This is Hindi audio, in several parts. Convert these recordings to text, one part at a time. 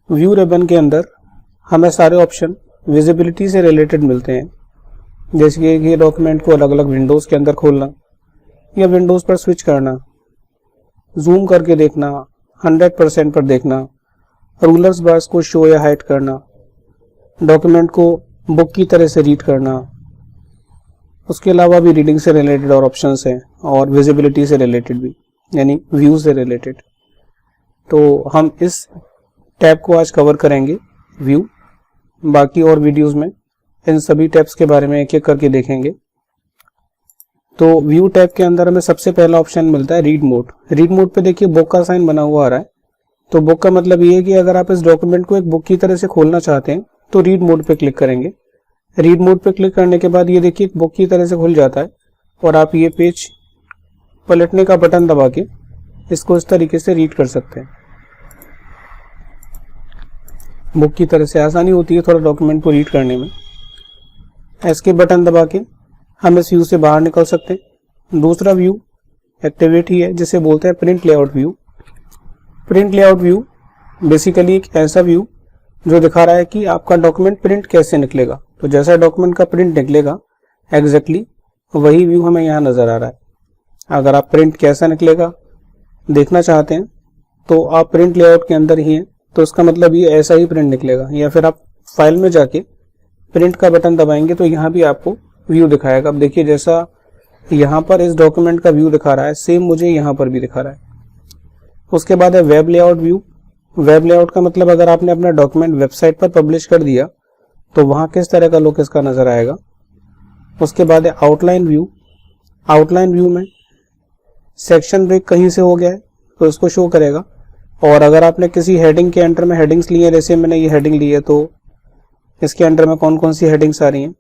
व्यू रिबन के अंदर हमें सारे ऑप्शन विजिबिलिटी से रिलेटेड मिलते हैं, जैसे कि डॉक्यूमेंट को अलग अलग विंडोज़ के अंदर खोलना या विंडोज़ पर स्विच करना, जूम करके देखना, 100% पर देखना, रूलर्स बार्स को शो या हाइड करना, डॉक्यूमेंट को बुक की तरह से रीड करना। उसके अलावा भी रीडिंग से रिलेटेड और ऑप्शंस हैं और विजिबिलिटी से रिलेटेड भी, यानी व्यू से रिलेटेड। तो हम इस टैब को आज कवर करेंगे, व्यू। बाकी और वीडियोस में इन सभी टैब्स के बारे में एक एक करके देखेंगे। तो व्यू टैब के अंदर हमें सबसे पहला ऑप्शन मिलता है रीड मोड। रीड मोड पे देखिए बुक का साइन बना हुआ आ रहा है। तो बुक का मतलब ये है कि अगर आप इस डॉक्यूमेंट को एक बुक की तरह से खोलना चाहते हैं तो रीड मोड पे क्लिक करेंगे। रीड मोड पे क्लिक करने के बाद ये देखिए बुक की तरह से खुल जाता है और आप ये पेज पलटने का बटन दबा के इसको इस तरीके से रीड कर सकते हैं। बुक की तरह से आसानी होती है थोड़ा डॉक्यूमेंट को रीड करने में। एस्केप बटन दबा के हम इस व्यू से बाहर निकल सकते हैं। दूसरा व्यू एक्टिविटी है जिसे बोलते हैं print layout view. Print layout view basically एक ऐसा व्यू जो दिखा रहा है कि आपका डॉक्यूमेंट प्रिंट कैसे निकलेगा। तो जैसा डॉक्यूमेंट का प्रिंट निकलेगा एग्जैक्टली वही व्यू हमें यहाँ नजर आ रहा है। अगर आप प्रिंट कैसा निकलेगा देखना चाहते हैं तो आप प्रिंट लेआउट के अंदर ही हैं, तो इसका मतलब ये ऐसा ही प्रिंट निकलेगा। या फिर आप फाइल में जाके प्रिंट का बटन दबाएंगे तो यहाँ भी आपको व्यू दिखाएगा। अब देखिए जैसा यहाँ पर इस डॉक्यूमेंट का व्यू दिखा रहा है सेम मुझे यहाँ पर भी दिखा रहा है। उसके बाद है web layout view. Web layout का मतलब अगर आपने अपना डॉक्यूमेंट वेबसाइट पर पब्लिश कर दिया तो वहाँ किस तरह का लुक इसका नजर आएगा। उसके बाद है आउटलाइन व्यू। आउटलाइन व्यू में सेक्शन ब्रेक कहीं से हो गया है तो इसको शो करेगा। और अगर आपने किसी हेडिंग के अंडर में हेडिंग्स ली है, जैसे मैंने ये हेडिंग ली है तो इसके अंडर में कौन कौन सी हेडिंग्स आ रही हैं,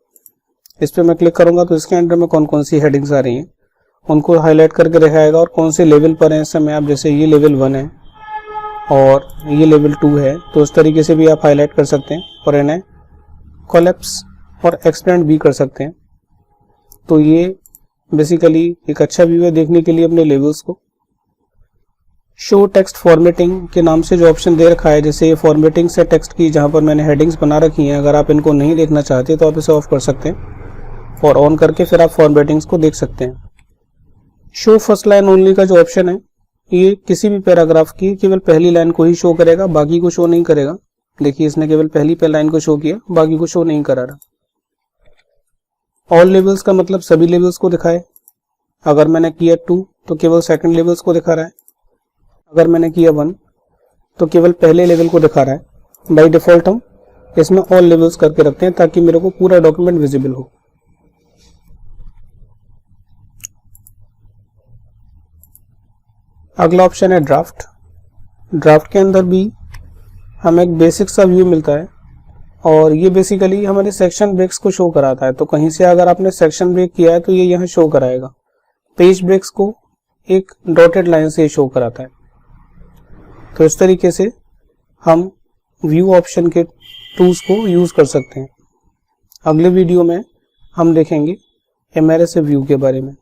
इस पर मैं क्लिक करूंगा तो इसके अंडर में कौन कौन सी हेडिंग्स आ रही हैं उनको हाईलाइट करके दिखाएगा और कौन से लेवल पर है इस समय। आप जैसे ये लेवल 1 है और ये लेवल 2 है तो इस तरीके से भी आप हाईलाइट कर सकते हैं और इन्हें कोलैप्स और एक्सपेंड भी कर सकते हैं। तो ये बेसिकली एक अच्छा व्यू है देखने के लिए अपने लेवल्स को। शो टेक्स्ट फॉर्मेटिंग के नाम से जो ऑप्शन दे रखा है, जैसे ये फॉर्मेटिंग से टेक्स्ट की जहां पर मैंने हेडिंग्स बना रखी हैं, अगर आप इनको नहीं देखना चाहते तो आप इसे ऑफ कर सकते हैं और ऑन करके फिर आप फॉर्मेटिंग्स को देख सकते हैं। शो फर्स्ट लाइन ओनली का जो ऑप्शन है ये किसी भी पैराग्राफ की केवल पहली लाइन को ही शो करेगा, बाकी को शो नहीं करेगा। देखिए इसने केवल पहली लाइन को शो किया, बाकी को शो नहीं करा रहा। ऑल लेवल्स का मतलब सभी लेवल्स को दिखाए। अगर मैंने किया 2 तो केवल सेकंड लेवल्स को दिखा रहा है। अगर मैंने किया 1 तो केवल पहले लेवल को दिखा रहा है। बाय डिफॉल्ट हम इसमें ऑल लेवल्स करके रखते हैं ताकि मेरे को पूरा डॉक्यूमेंट विजिबल हो। अगला ऑप्शन है ड्राफ्ट। ड्राफ्ट के अंदर भी हमें एक बेसिक सा व्यू मिलता है और ये बेसिकली हमारे सेक्शन ब्रेक्स को शो कराता है। तो कहीं से अगर आपने सेक्शन ब्रेक किया है तो ये यहाँ शो कराएगा। पेज ब्रेक्स को एक डॉटेड लाइन से शो कराता है। तो इस तरीके से हम व्यू ऑप्शन के टूल्स को यूज कर सकते हैं। अगले वीडियो में हम देखेंगे एमआरएस व्यू के बारे में।